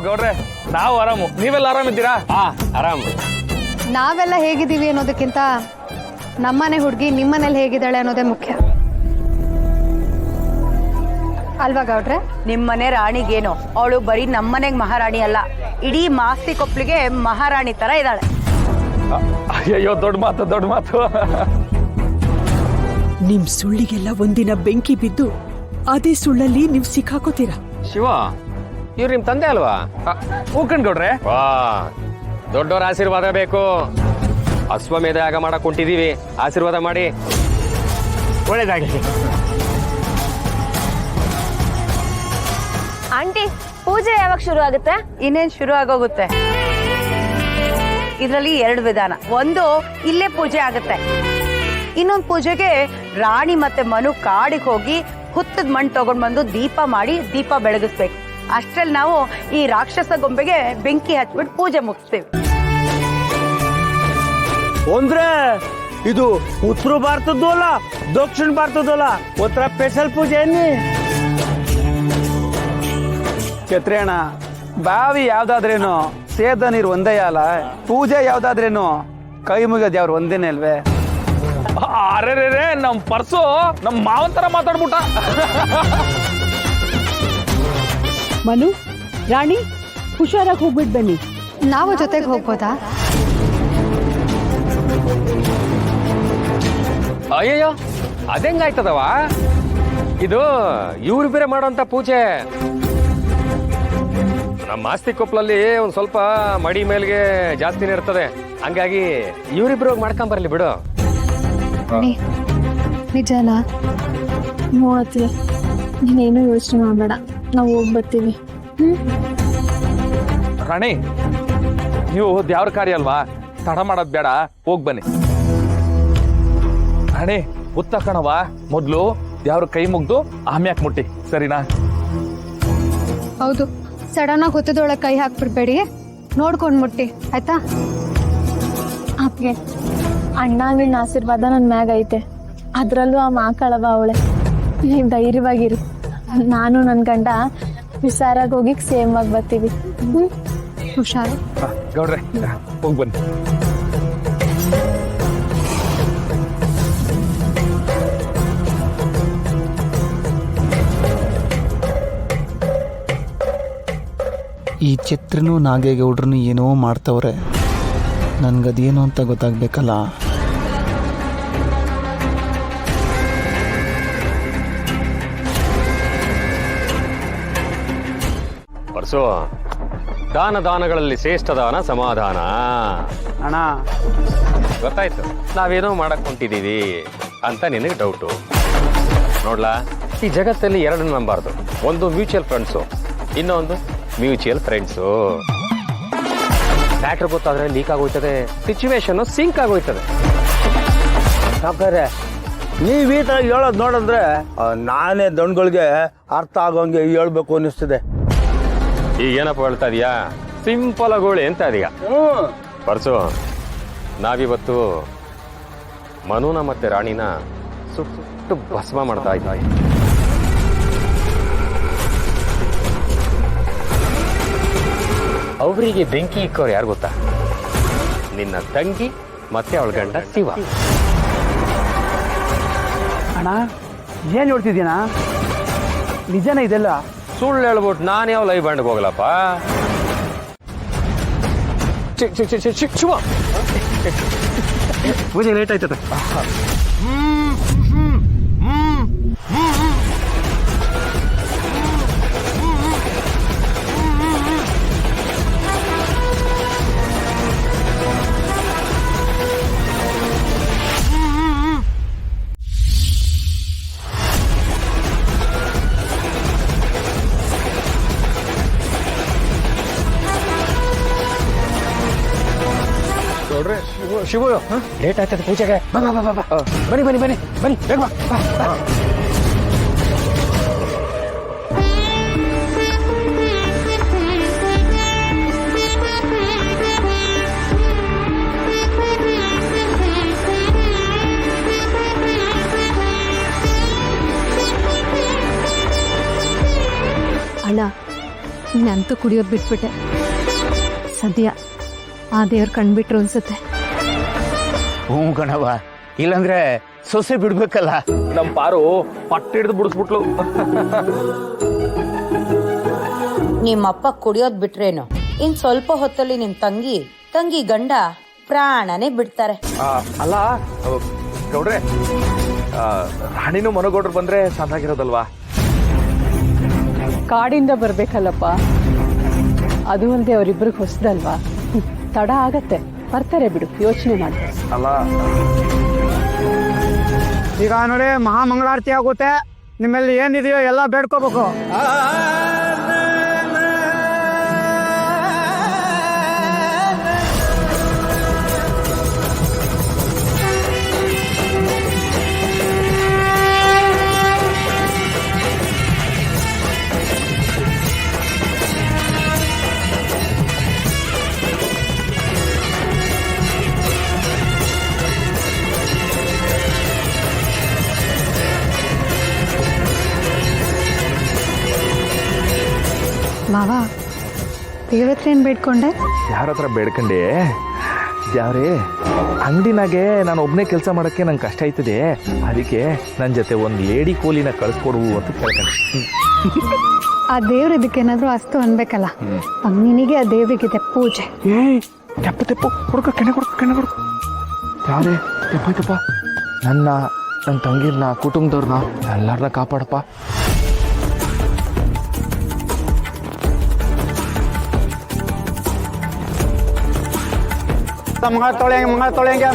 ಗೌಡ್ರೆ ನಾವು ಆರಾಮು, ನೀವೆಲ್ಲ ಆರಾಮಿದ್ದೀರಾ? ಆರಾಮ್. ನಾವೆಲ್ಲ ಹೇಗಿದ್ದೀವಿ ಅನ್ನೋದಕ್ಕಿಂತ ನಮ್ಮನೆ ಹುಡುಗಿ ನಿಮ್ಮನೇಲಿ ಹೇಗಿದ್ದಾಳೆ ಅನ್ನೋದೇ ಮುಖ್ಯ ಅಲ್ವಾ ಗೌಡ್ರೆ? ನಿಮ್ಮನೆ ರಾಣಿಗೇನು, ಅವಳು ಬರೀ ನಮ್ಮನೆಗೆ ಮಹಾರಾಣಿ ಅಲ್ಲ, ಇಡೀ ಮಾಸ್ತಿ ಕೊಪ್ಪಳಿಗೆ ಮಹಾರಾಣಿ ತರ ಇದ್ದಾಳೆ. ಅಯ್ಯೋ ದೊಡ್ಡ ಮಾತು. ನಿಮ್ ಸುಳ್ಳಿಗೆಲ್ಲ ಒಂದಿನ ಬೆಂಕಿ ಬಿದ್ದು ಅದೇ ಸುಳ್ಳಲ್ಲಿ ನೀವು ಸಿಕ್ಕಾಕೋತೀರಾ. ಶಿವ, ಇವ್ರು ನಿಮ್ ತಂದೆ ಅಲ್ವಾ? ಹೂಕಂಡ್ ಗೌಡ್ರೆ. ವಾ, ದೊಡ್ಡವರ ಆಶೀರ್ವಾದ ಬೇಕು. ಅಶ್ವಮೇಧ ಯಾಗ ಮಾಡಕ್ ಹೊಂಟಿದೀವಿ, ಆಶೀರ್ವಾದ ಮಾಡಿ. ಒಳ್ಳೇದಾಗಲಿ. ಆಂಟಿ, ಪೂಜೆ ಯಾವಾಗ ಶುರು ಆಗುತ್ತೆ? ಇನ್ನೇನ್ ಶುರು ಆಗೋಗುತ್ತೆ. ಇದರಲ್ಲಿ 2 ವಿಧಾನ. ಒಂದು, ಇಲ್ಲೇ ಪೂಜೆ ಆಗುತ್ತೆ. ಇನ್ನೊಂದು ಪೂಜೆಗೆ ರಾಣಿ ಮತ್ತೆ ಮನು ಕಾಡಿಗೆ ಹೋಗಿ ಹುತ್ತದ ಮಣ್ಣು ತಗೊಂಡ್ ಬಂದು ದೀಪ ಮಾಡಿ ದೀಪ ಬೆಳಗಿಸ್ಬೇಕು. ಅಷ್ಟ್ರಲ್ಲಿ ನಾವು ಈ ರಾಕ್ಷಸ ಗೊಂಬೆಗೆ ಬೆಂಕಿ ಹಚ್ಬಿಟ್ಟು ಪೂಜೆ ಮುಗಿಸ್ತೀವಿ. ಅಂದ್ರೆ ಇದು ಉತ್ತರ ಭಾರತದ್ದು ಅಲ್ಲ, ದಕ್ಷಿಣ ಭಾರತದ್ದು ಅಲ್ಲ, ಉತ್ತರ ಸ್ಪೆಷಲ್ ಪೂಜೆ ಅನ್ನಿ. ಛತ್ರಿಯಣ್ಣ, ಬಾವಿ ಯಾವ್ದಾದ್ರೇನು ಸೇದ ನೀರು ಒಂದೇ ಅಲ್ಲ, ಪೂಜೆ ಯಾವ್ದಾದ್ರೇನು ಕೈ ಮುಗಿಯೋದು ಯಾವ್ರು ಒಂದೇನೆ ಅಲ್ವೇ? ಅರೆ ನಮ್ ಪರ್ಸು ನಮ್ ಮಾವಂತರ ಮಾತಾಡ್ಬಿಟ್ಟ. ಮನು, ರಾಣಿ, ಹುಷಾರಾಗಿ ಹೋಗ್ಬಿಟ್ ಬನ್ನಿ. ನಾವು ಜೊತೆಗೆ ಹೋಗ್ಬೋದಾ? ಅಯ್ಯಯ್ಯೋ, ಅದೆಂಗಾಯ್ತದವ? ಇದು ಇವ್ರು ಬೇರೆ ಮಾಡೋಂತ ಪೂಜೆ. ನಮ್ಮ ಮಾಸ್ತಿ ಕೊಪ್ಪಲಲ್ಲಿ ಒಂದ್ ಸ್ವಲ್ಪ ಮಡಿ ಮೇಲ್ಗೆ ಜಾಸ್ತಿನೇ ಇರ್ತದೆ, ಹಂಗಾಗಿ ಇವ್ರಿಬ್ರು ಮಾಡ್ಕೊಂಬರ್ಲಿ ಬಿಡು. ನಿಜನಾ? ಮೂವತ್ತಿಗೆ ನೀನೇನು ಯೋಚನೆ ಮಾಡಬೇಡ, ನಾವು ಹೋಗಿ ಬರ್ತೀವಿ. ರಾಣಿ, ನೀವು ದೇವ್ರ ಕಾರ್ಯ ಅಲ್ವಾ, ತಡ ಮಾಡೋದ್ ಬೇಡ, ಹೋಗ್ ಬನ್ನಿ. ರಾಣಿ, ಉತ್ತ ಕಣವ, ಮೊದ್ಲು ದೇವ್ರ ಕೈ ಮುಗ್ದು ಆಮ್ಯಾಕ್ ಮುಟ್ಟಿ, ಸರಿನಾ? ಹೌದು, ಸಡನ್ ಆಗಿ ಹುತ್ತದೊಳಗೆ ಕೈ ಹಾಕ್ಬಿಡ್ಬೇಡಿ, ನೋಡ್ಕೊಂಡ್ ಮುಟ್ಟಿ, ಆಯ್ತಾ? ಅಪ್ಗೆ ಅಣ್ಣನ ಆಶೀರ್ವಾದ ನನ್ನ ಮ್ಯಾಗ ಐತೆ, ಅದ್ರಲ್ಲೂ ಆ ಮಾಕಳವ ಅವಳೆ. ನೀವು ಧೈರ್ಯವಾಗಿರಿ, ನಾನು ನನ್ನ ಗಂಡ ಹುಷಾರಾಗಿ ಹೋಗಿ ಸೇಮ್ ಆಗಿ ಬರ್ತೀವಿ. ಹುಷಾರು. ಗೌಡ್ರೆ, ಹೋಗ್ ಬನ್ನಿ. ಈ ಚಿತ್ರನೂ ನಾಗೇಗೌಡ್ರನ್ನು ಏನೋ ಮಾಡ್ತವ್ರೆ, ನನ್ಗದೇನು ಅಂತ ಗೊತ್ತಾಗ್ಬೇಕಲ್ಲ. ಪರ್ಸು, ದಾನಗಳಲ್ಲಿ ಶ್ರೇಷ್ಠ ದಾನ ಸಮಾಧಾನ. ಅಣ್ಣ, ಗೊತ್ತಾಯ್ತು, ನಾವೇನೋ ಮಾಡಕ್ ಹೊಂಟಿದೀವಿ ಅಂತ ನಿನಗೆ ಡೌಟು. ನೋಡ್ಲಾ, ಈ ಜಗತ್ತಲ್ಲಿ 2 ನಂಬಾರ್ದು. ಒಂದು ಮ್ಯೂಚುವಲ್ ಫಂಡ್ಸು, ಇನ್ನೊಂದು ಮ್ಯೂಚುವಲ್ ಫ್ರೆಂಡ್ಸು. ಮ್ಯಾಟ್ರ್ ಗೊತ್ತಾದ್ರೆ ಲೀಕ್ ಆಗೋಯ್ತದೆ, ಸಿಚುವೇಶನ್ ಸಿಂಕ್ ಆಗೋಯ್ತದೆ. ಸಾಕಾರೆ ನೀವ್ ಈ ತರ ಹೇಳೋದ್ ನೋಡಿದ್ರೆ ನಾನೇ ದಣ್ಗಳಿಗೆ ಅರ್ಥ ಆಗೋಂಗೆ ಹೇಳ್ಬೇಕು ಅನ್ನಿಸ್ತಿದೆ. ಈಗ ಏನಪ್ಪ ಹೇಳ್ತಾ ಇದೀಯಾ? ಸಿಂಪಲ್ ಆಗೋಳಿ ಅಂತ ಅದೀಗ. ಪರ್ಸು, ನಾವಿವತ್ತು ಮನುನ ಮತ್ತೆ ರಾಣಿನ ಸುಟ್ಟು ಭಸ್ಮ ಮಾಡ್ತಾ ಇದ್ದ. ಅವರಿಗೆ ಬೆಂಕಿ ಇಕ್ಕೋರು ಯಾರು ಗೊತ್ತಾ? ನಿನ್ನ ತಂಗಿ ಮತ್ತೆ ಅವಳ ಗಂಡ ಶಿವ. ಅಣ್ಣ, ಏನ್ ನೋಡ್ತಿದ್ದೀನ? ನಿಜನ ಇದೆಲ್ಲ? ಸುಳ್ಳು ಹೇಳ್ಬಿಟ್ಟು ನಾನು ಯಾವ ಲೈವ್ ಬ್ಯಾಂಡ್ಗೆ ಹೋಗ್ಲಪ್ಪ. ಶಿವ, ಪೂಜೆ ಲೇಟ್ ಆಯ್ತದ. ಶಿವು, ಲೇಟ್ ಆಯ್ತದ ಪೂಜೆಗೆ. ಬನ್ನಿ ಬನ್ನಿ ಬನ್ನಿ ಬನ್ನಿ, ಬೇಗ ಬಾ. ಅಣ್ಣ, ನಂತೂ ಕುಡಿಯೋದು ಬಿಟ್ಬಿಟ್ಟೆ. ಸದ್ಯ ಆ ದೇವ್ರು ಕಣ್ಬಿಟ್ರು ಅನ್ಸುತ್ತೆ. ಹ್ಞೂ ಕಣವ, ಇಲ್ಲಂದ್ರೆ ಸೊಸೆ ಬಿಡ್ಬೇಕಲ್ಲ. ನಮ್ಮ ಪಾರು ಪಟ್ಟು ಹಿಡಿದು ಬಿಡಿಸ್ಬಿಟ್ಲು. ನಿಮ್ಮಪ್ಪ ಕುಡಿಯೋದ್ ಬಿಟ್ರೇನು ಇನ್ ಸ್ವಲ್ಪ ಹೊತ್ತಲ್ಲಿ ನಿಮ್ ತಂಗಿ ಗಂಡ ಪ್ರಾಣನೇ ಬಿಡ್ತಾರೆ. ಅಲ್ಲ ಗೌಡ್ರೆ, ರಾಣಿನೂ ಮನಗೌಡ್ರು ಬಂದ್ರೆ ಚೆನ್ನಾಗಿರೋದಲ್ವಾ? ಕಾಡಿಂದ ಬರ್ಬೇಕಲ್ಲಪ್ಪ, ಅದು ಅಲ್ಲದೆ ಅವರಿಬ್ಬರಿಗೆ ಹೊಸದಲ್ವಾ, ತಡ ಆಗತ್ತೆ, ಬರ್ತಾರೆ ಬಿಡು, ಯೋಚನೆ ಮಾಡಿ. ಅಲ್ಲ ಈಗ ನೋಡಿ ಮಹಾಮಂಗಳಾರತಿ ಆಗುತ್ತೆ, ನಿಮ್ಮಲ್ಲಿ ಏನಿದೆಯೋ ಎಲ್ಲ ಬೇಡ್ಕೋಬೇಕು. ಮಾವ, ದೇವ್ರ ಹತ್ರ ಏನು ಬೇಡ್ಕೊಂಡೆ? ಯಾರ ಹತ್ರ ಬೇಡ್ಕಂಡೆ? ಯಾರೇ ಅಂಗಡಿನಾಗೆ ನಾನು ಒಬ್ಬನೇ ಕೆಲಸ ಮಾಡೋಕ್ಕೆ ನಂಗೆ ಕಷ್ಟ ಆಯ್ತದೆ, ಅದಕ್ಕೆ ನನ್ನ ಜೊತೆ ಒಂದು ಲೇಡಿ ಕೂಲಿನ ಕಳಿಸ್ಕೊಡು ಅಂತ ಕೇಳ್ಕೊಂಡೆ. ಆ ದೇವ್ರ ಇದಕ್ಕೇನಾದ್ರೂ ಅಸ್ತು ಅನ್ಬೇಕಲ್ಲ, ನಿನಗೆ ಆ ದೇವ್ರಿಗಿದೆ ಪೂಜೆ. ತೆಪ್ಪ ತೆಪ್ಪು ಹುಡುಕ ಕೆಣೆ ಕೊಡ್ಕು ಯಾರೇ ತೆಪ್ಪಾಯ್ತಪ್ಪ, ನನ್ನ ತಂಗಿರ್ನ ಕುಟುಂಬದವ್ರನ್ನ ಎಲ್ಲರನ್ನ ಕಾಪಾಡಪ್ಪ. ಮಂಗಳ ತೊಳೆಯಂಗೆ